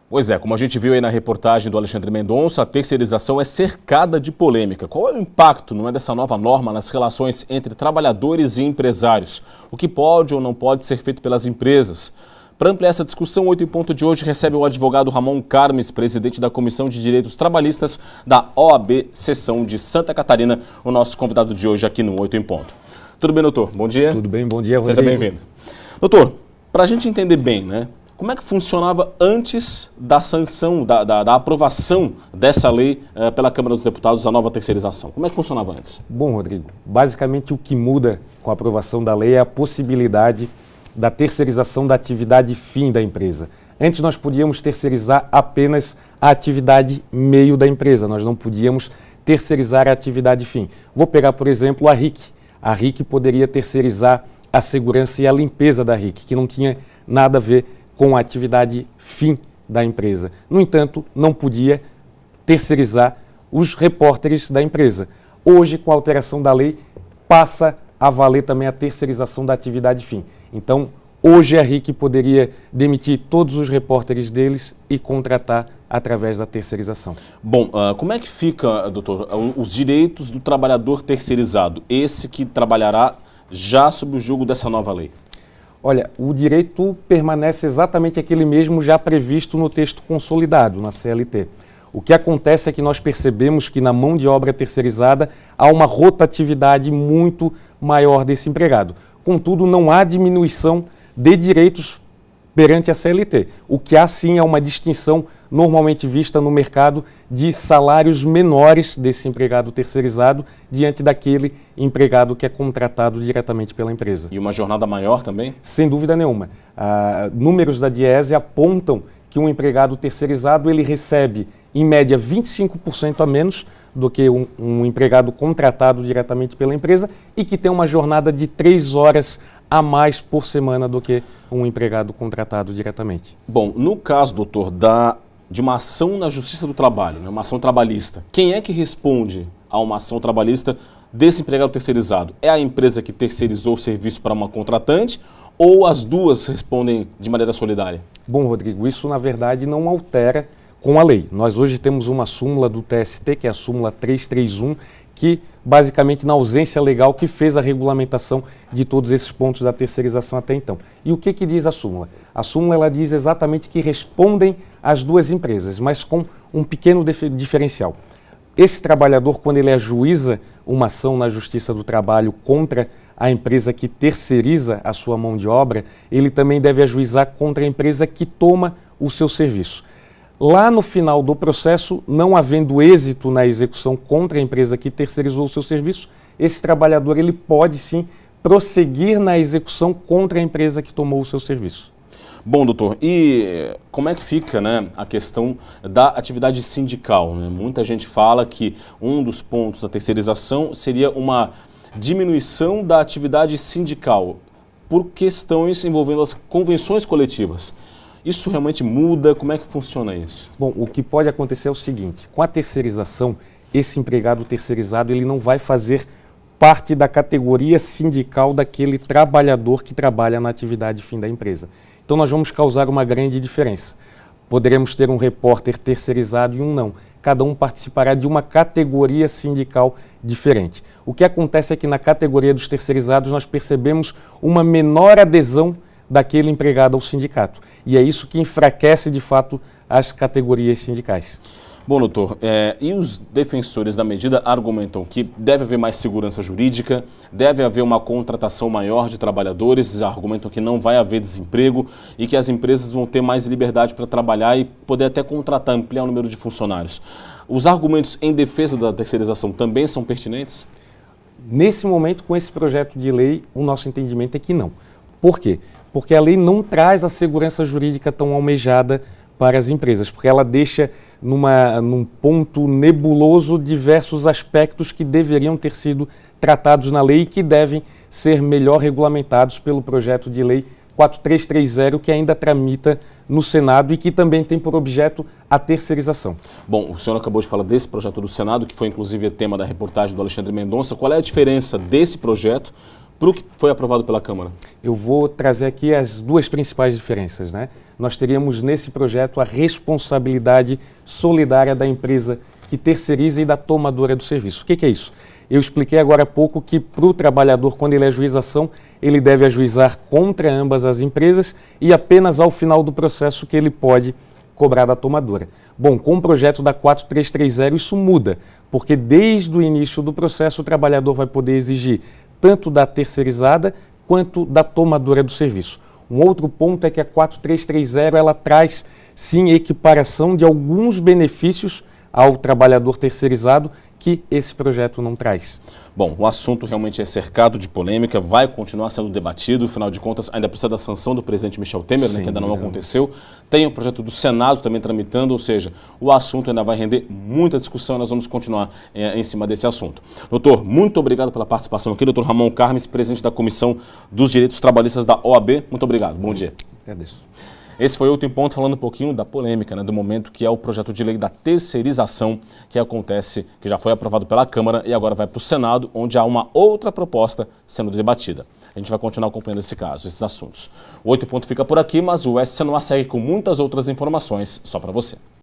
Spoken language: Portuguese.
Pois é, como a gente viu aí na reportagem do Alexandre Mendonça, a terceirização é cercada de polêmica. Qual é o impacto, não é, dessa nova norma nas relações entre trabalhadores e empresários? O que pode ou não pode ser feito pelas empresas? Para ampliar essa discussão, 8 em Ponto de hoje recebe o advogado Ramon Carmes, presidente da Comissão de Direitos Trabalhistas da OAB Seção de Santa Catarina, o nosso convidado de hoje aqui no 8 em Ponto. Tudo bem, doutor? Bom dia. Tudo bem, bom dia, Rodrigo. Seja bem-vindo. Doutor, para a gente entender bem, né? Como é que funcionava antes da sanção, da aprovação dessa lei pela Câmara dos Deputados, a nova terceirização? Como é que funcionava antes? Bom, Rodrigo, basicamente o que muda com a aprovação da lei é a possibilidade da terceirização da atividade fim da empresa. Antes nós podíamos terceirizar apenas a atividade meio da empresa, nós não podíamos terceirizar a atividade fim. Vou pegar, por exemplo, a RIC. A RIC poderia terceirizar a segurança e a limpeza da RIC, que não tinha nada a ver com a atividade fim da empresa. No entanto, não podia terceirizar os repórteres da empresa. Hoje, com a alteração da lei, passa a valer também a terceirização da atividade fim. Então, hoje a RIC poderia demitir todos os repórteres deles e contratar através da terceirização. Bom, como é que fica, doutor, os direitos do trabalhador terceirizado, esse que trabalhará já sob o jugo dessa nova lei? Olha, o direito permanece exatamente aquele mesmo já previsto no texto consolidado, na CLT. O que acontece é que nós percebemos que na mão de obra terceirizada há uma rotatividade muito maior desse empregado. Contudo, não há diminuição de direitos perante a CLT. O que há sim é uma distinção normalmente vista no mercado de salários menores desse empregado terceirizado diante daquele empregado que é contratado diretamente pela empresa. E uma jornada maior também? Sem dúvida nenhuma. Números da Diese apontam que um empregado terceirizado ele recebe, em média, 25% a menos do que um empregado contratado diretamente pela empresa e que tem uma jornada de 3 horas a mais por semana do que um empregado contratado diretamente. Bom, no caso, doutor, de uma ação na Justiça do Trabalho, né, uma ação trabalhista, quem é que responde a uma ação trabalhista desse empregado terceirizado? É a empresa que terceirizou o serviço para uma contratante ou as duas respondem de maneira solidária? Bom, Rodrigo, isso na verdade não altera com a lei. Nós hoje temos uma súmula do TST, que é a súmula 331, que basicamente na ausência legal que fez a regulamentação de todos esses pontos da terceirização até então. E o que diz a súmula? A súmula ela diz exatamente que respondem as duas empresas, mas com um pequeno diferencial. Esse trabalhador, quando ele ajuiza uma ação na Justiça do Trabalho contra a empresa que terceiriza a sua mão de obra, ele também deve ajuizar contra a empresa que toma o seu serviço. Lá no final do processo, não havendo êxito na execução contra a empresa que terceirizou o seu serviço, esse trabalhador ele pode sim prosseguir na execução contra a empresa que tomou o seu serviço. Bom, doutor, e como é que fica, né, a questão da atividade sindical, né? Muita gente fala que um dos pontos da terceirização seria uma diminuição da atividade sindical por questões envolvendo as convenções coletivas. Isso realmente muda? Como é que funciona isso? Bom, o que pode acontecer é o seguinte, com a terceirização, esse empregado terceirizado ele não vai fazer parte da categoria sindical daquele trabalhador que trabalha na atividade fim da empresa. Então nós vamos causar uma grande diferença. Poderemos ter um repórter terceirizado e um não. Cada um participará de uma categoria sindical diferente. O que acontece é que na categoria dos terceirizados nós percebemos uma menor adesão daquele empregado ao sindicato. E é isso que enfraquece, de fato, as categorias sindicais. Bom, doutor, e os defensores da medida argumentam que deve haver mais segurança jurídica, deve haver uma contratação maior de trabalhadores, argumentam que não vai haver desemprego e que as empresas vão ter mais liberdade para trabalhar e poder até contratar, ampliar o número de funcionários. Os argumentos em defesa da terceirização também são pertinentes? Nesse momento, com esse projeto de lei, o nosso entendimento é que não. Por quê? Porque a lei não traz a segurança jurídica tão almejada para as empresas, porque ela deixa num ponto nebuloso diversos aspectos que deveriam ter sido tratados na lei e que devem ser melhor regulamentados pelo projeto de lei 4330, que ainda tramita no Senado e que também tem por objeto a terceirização. Bom, o senhor acabou de falar desse projeto do Senado, que foi inclusive tema da reportagem do Alexandre Mendonça. Qual é a diferença desse projeto para o que foi aprovado pela Câmara? Eu vou trazer aqui as duas principais diferenças, né? Nós teríamos nesse projeto a responsabilidade solidária da empresa que terceiriza e da tomadora do serviço. O que é isso? Eu expliquei agora há pouco que para o trabalhador, quando ele ajuiza ação, ele deve ajuizar contra ambas as empresas e apenas ao final do processo que ele pode cobrar da tomadora. Bom, com o projeto da 4330 isso muda, porque desde o início do processo o trabalhador vai poder exigir tanto da terceirizada quanto da tomadora do serviço. Um outro ponto é que a 4330 ela traz sim equiparação de alguns benefícios ao trabalhador terceirizado que esse projeto não traz. Bom, o assunto realmente é cercado de polêmica, vai continuar sendo debatido, afinal de contas ainda precisa da sanção do presidente Michel Temer, né, que ainda não aconteceu. Tem o projeto do Senado também tramitando, ou seja, o assunto ainda vai render muita discussão, nós vamos continuar em cima desse assunto. Doutor, muito obrigado pela participação aqui, doutor Ramon Carmes, presidente da Comissão dos Direitos Trabalhistas da OAB, muito obrigado, bom dia. Agradeço. Esse foi outro ponto falando um pouquinho da polêmica, né, do momento que é o projeto de lei da terceirização que acontece, que já foi aprovado pela Câmara e agora vai para o Senado, onde há uma outra proposta sendo debatida. A gente vai continuar acompanhando esse caso, esses assuntos. O 8 Ponto fica por aqui, mas o SC no Ar segue com muitas outras informações só para você.